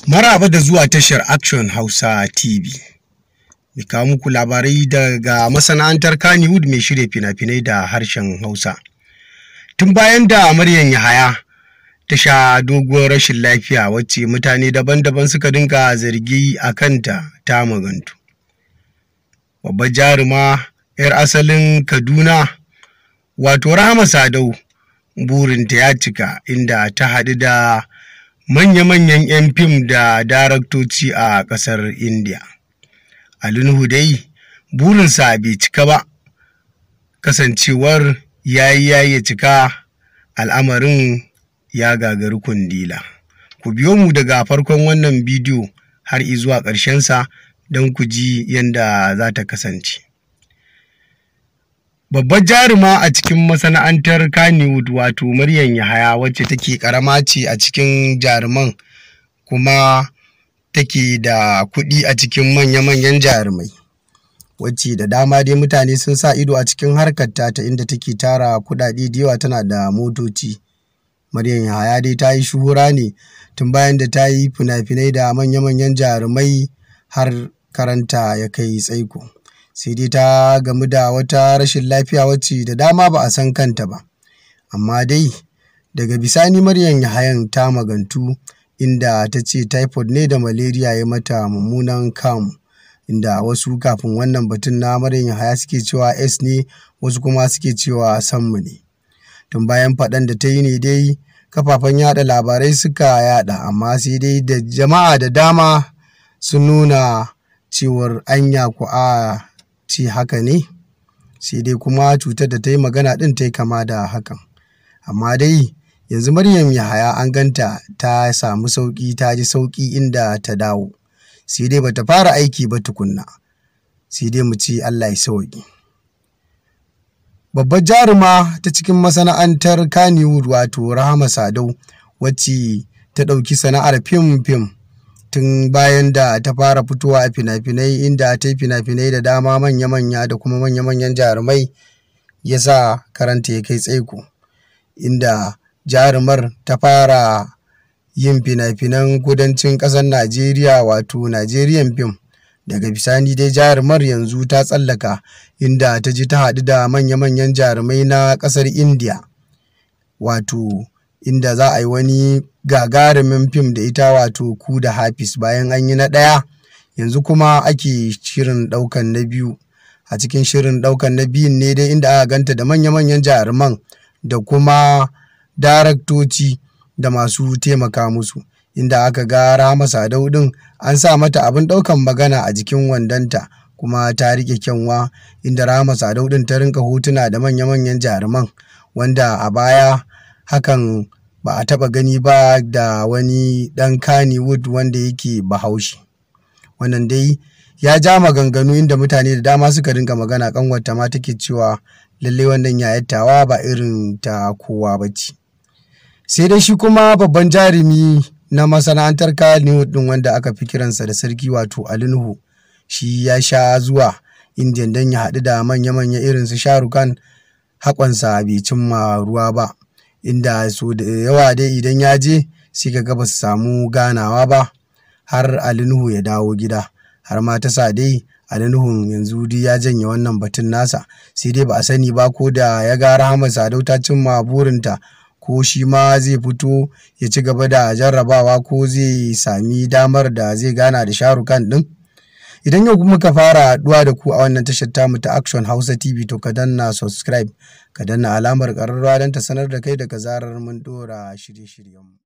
Maraba da zuwa tashar Action Hausa TV. Mai kawo muku labarai daga masana'antar Kannywood mai shirya fina-finai da harshen Hausa. Tun bayan da Maryam Yahaya ta sha doguwar rashin lafiya wacce mutane daban-daban suka dinga zargi a kanta ta magantu. Babbar jaruma 'yar asalin Kaduna wato Rahama Sadau burinta ya cika inda ta haɗu da manya-manyan 'yan fim da daraktoci a ƙasar India. Ali Nuhu dai burinsa bai cika ba, kasancewar ya cika al'amarin ya gagari kundila. Ku biyo mu daga farkon wannan bidiyo har izuwa ƙarshensa don ku ji yadda za ta kasance. Babbar jaruma a cikin masana'antar Kannywood wato Maryam Yahaya wacce take ƙarama ce a cikin jaruman kuma take da kuɗi a cikin manya-manyan jarumai, wacce da dama dai mutane sun sa ido a cikin harkar ta inda take tara kuɗaɗe da yawa, tana da motoci. Maryam Yahaya dai ta yi shuhura ne tun bayan da ta yi fina-finai da manya-manyan jarumai har karanta ya kai tsaiko. Sai dai ta gamu da wata rashin lafiya wacce da dama ba a san kanta ba, amma dai daga bisani Maryam Yahayan ta magantu inda ta ce typhoid ne da malaria ya mata mummunan kamu, inda wasu kafin wannan batun na Maryam Yahaya suke cewa S ne, wasu kuma suke cewa sammu ne. Tun bayan faɗan da ta yi ne dai kafafen yada labarai suka yada, amma sai dai da jama'a da dama sun nuna cewar anya ku a ce haka ne, sai dai kuma cutar da ta yi magana ɗin ta yi kama da hakan. Amma dai yanzu Maryam Yahaya an ganta ta samu sauƙi, ta ji sauƙi inda ta dawo, sai dai bata fara aiki ba tukunna, sai dai mu ce Allah ya sauƙi. Babbar jaruma ta cikin masana'antar Kannywood wato Rahama Sadau wacce ta ɗauki sana'ar fim tun bayan da ta fara fitowa a fina-finai, inda ta yi fina-finai da dama manya-manya da kuma manya-manyan jarumai, ya sa karanta ya kai tsaiko, inda jarumar ta fara yin fina-finan kudancin ƙasar Najeriya wato Nigerian film. Daga bisani dai jarumar yanzu ta tsallaka inda ta ji ta haɗu da manya-manyan jarumai na ƙasar India, wato inda za a yi wani gagarumin fim da ita wato Ku da Hafiz. Bayan an yi na ɗaya, yanzu kuma ake shirin ɗaukan na biyu. A cikin shirin ɗaukan na biyun ne dai inda aka ganta da manya-manyan jaruman da kuma daraktoci da masu taimaka musu, inda aka ga Rahama Sadau ɗin an sa mata abin ɗaukan magana a jikin wandonta kuma ta riƙe kyanwa, inda Rahama Sadau ɗin ta rinka hotuna da manya-manyan jaruman, wanda a baya hakan ba a taɓa gani ba da wani ɗan Kannywood wanda yake Bahaushe. Wannan dai ya ja maganganu inda mutane da dama suka rinka magana, ƙanwarta ma take cewa lallai wannan yayattawa ba irin ta kowa ba ce. Sai dai shi kuma babban jarumi na masana'antar Kannywood ɗin wanda aka fi kiransa da sarki wato Ali Nuhu, shi ya sha zuwa Indiya don ya haɗu da manya-manya irin su Shah Rukh Khan, haƙonsa bai cimma ruwa ba, inda so da yawa dai idan ya je sai ka ga ba su samu ganawa ba har Ali Nuhu ya dawo gida, har ma ta sa dai Ali Nuhu yanzu dai ya janye wannan batun nasa. Sai dai ba a sani ba ko da ya ga Rahama Sadau ta cimma burinta, ko shi ma zai fito ya ci gaba da jarrabawa, ko zai sami damar da zai gana da Shah Rukh Khan ɗin. Idan yau muka fara haɗuwa da ku a wannan tashar tamu ta Action Hausa TV, to ka danna subscribe, ka danna alamar ƙararrawa don ta sanar da kai daga zarar mun ɗora shirye-shiryenmu.